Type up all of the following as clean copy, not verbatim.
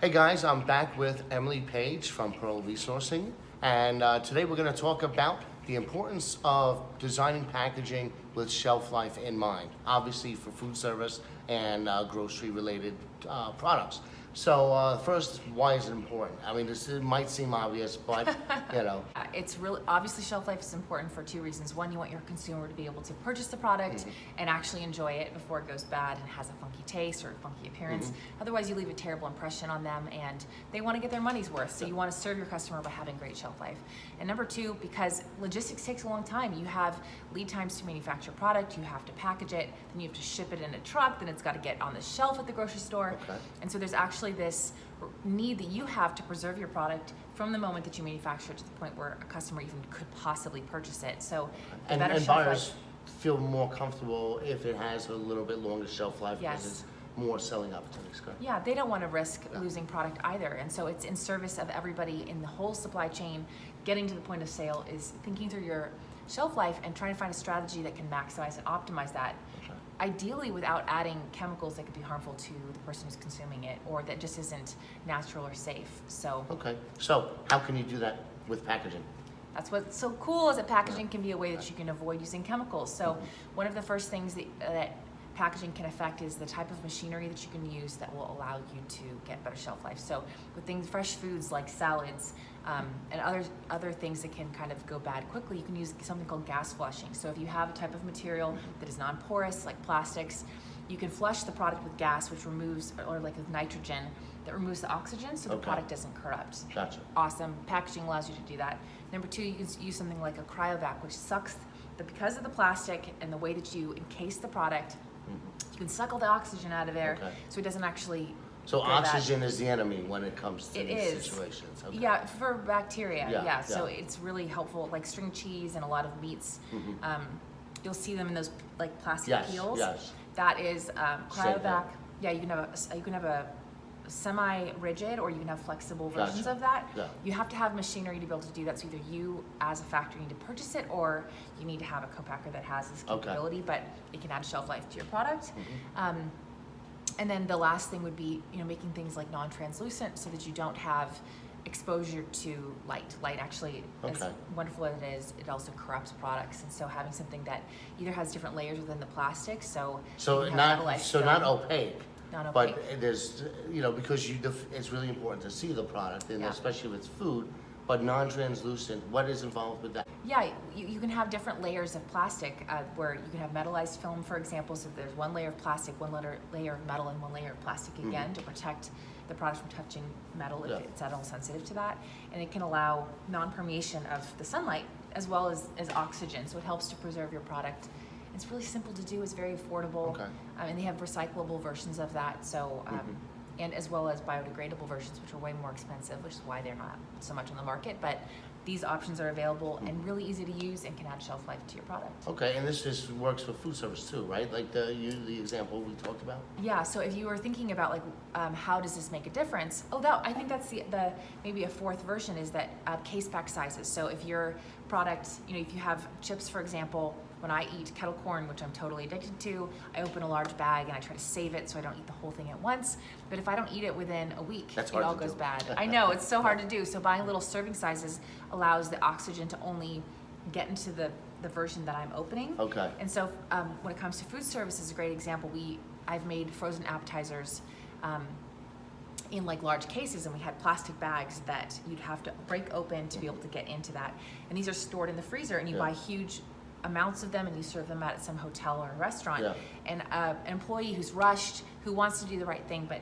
Hey guys, I'm back with Emily Page from Pearl Resourcing, and today we're going to talk about the importance of designing packaging with shelf life in mind, obviously for food service and grocery related products. So first, why is it important? I mean, it might seem obvious, but you know. It's really, obviously shelf life is important for two reasons. One, you want your consumer to be able to purchase the product and actually enjoy it before it goes bad and has a funky taste or a funky appearance. Otherwise, you leave a terrible impression on them and they want to get their money's worth. So you want to serve your customer by having great shelf life. And number two, because logistics takes a long time. You have lead times to manufacture product, you have to package it, then you have to ship it in a truck, then it's got to get on the shelf at the grocery store. And so there's actually this need that you have to preserve your product from the moment that you manufacture it to the point where a customer even could possibly purchase it. So and buyers feel more comfortable if it has a little bit longer shelf life because it's more selling opportunities. Yeah, they don't want to risk losing product either. And so it's in service of everybody in the whole supply chain. Getting to the point of sale is thinking through your shelf life and trying to find a strategy that can maximize and optimize that. Ideally without adding chemicals that could be harmful to the person who's consuming it or that just isn't natural or safe. So so how can you do that with packaging? That's what's so cool is that packaging can be a way that you can avoid using chemicals. So one of the first things that packaging can affect is the type of machinery that you can use that will allow you to get better shelf life. So with things, fresh foods like salads and other things that can kind of go bad quickly, you can use something called gas flushing. So if you have a type of material that is non-porous like plastics, you can flush the product with gas, which removes, or like with nitrogen, that removes the oxygen so the product doesn't corrupt. Awesome. Packaging allows you to do that. Number two, you can use something like a cryovac, which sucks, but because of the plastic and the way that you encase the product, you can suck all the oxygen out of there so it doesn't actually So oxygen is the enemy when it comes to these situations. Yeah, for bacteria, so it's really helpful, like string cheese and a lot of meats. You'll see them in those like plastic peels. That is cryovac. Yeah, you can have a semi-rigid or you can have flexible versions of that. You have to have machinery to be able to do that. So either you as a factory need to purchase it or you need to have a co-packer that has this capability, but it can add shelf life to your product. And then the last thing would be, making things like non-translucent so that you don't have exposure to light. Light actually, as wonderful as it is, it also corrupts products. And so having something that either has different layers within the plastic, so not opaque. But there's, because it's really important to see the product, and especially if it's food, but non-translucent, what is involved with that? Yeah, you can have different layers of plastic where you can have metallized film, for example, so there's one layer of plastic, one layer of metal, and one layer of plastic again to protect the product from touching metal if it's at all sensitive to that. And it can allow non-permeation of the sunlight as well as oxygen, so it helps to preserve your product. It's really simple to do, it's very affordable, and they have recyclable versions of that, so and as well as biodegradable versions, which are way more expensive, which is why they're not so much on the market. But these options are available and really easy to use and can add shelf life to your product. And this just works for food service too, right? Like the example we talked about? Yeah, so if you were thinking about like, how does this make a difference? I think that's the maybe a fourth version is that case pack sizes. So if your product, if you have chips, for example, when I eat kettle corn, which I'm totally addicted to, I open a large bag and I try to save it so I don't eat the whole thing at once. But if I don't eat it within a week, it all goes bad. I know, it's so hard to do. So buying little serving sizes allows the oxygen to only get into the version that I'm opening. And so when it comes to food service, is a great example. I've made frozen appetizers in like large cases, and we had plastic bags that you'd have to break open to be able to get into that. And these are stored in the freezer, and you buy huge amounts of them and you serve them at some hotel or a restaurant. And an employee who's rushed, who wants to do the right thing but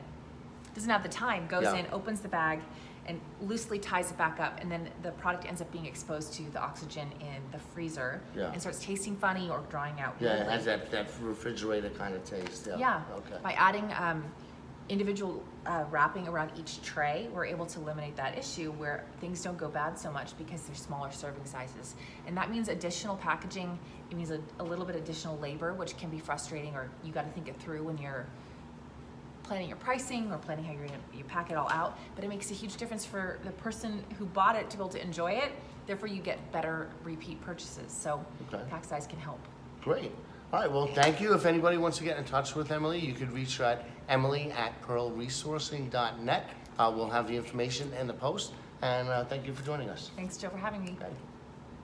doesn't have the time, goes in, opens the bag and loosely ties it back up, and then the product ends up being exposed to the oxygen in the freezer and starts tasting funny or drying out. It has that refrigerator kind of taste. By adding individual wrapping around each tray, we're able to eliminate that issue where things don't go bad so much because they're smaller serving sizes. And that means additional packaging. It means a little bit additional labor, which can be frustrating, or you got to think it through when you're planning your pricing or planning how you pack it all out. But it makes a huge difference for the person who bought it to be able to enjoy it. Therefore, you get better repeat purchases. So pack size can help. Great. All right, well, thank you. If anybody wants to get in touch with Emily, you could reach her at emily@pearlresourcing.net. We'll have the information in the post, and thank you for joining us. Thanks, Joe, for having me. Okay.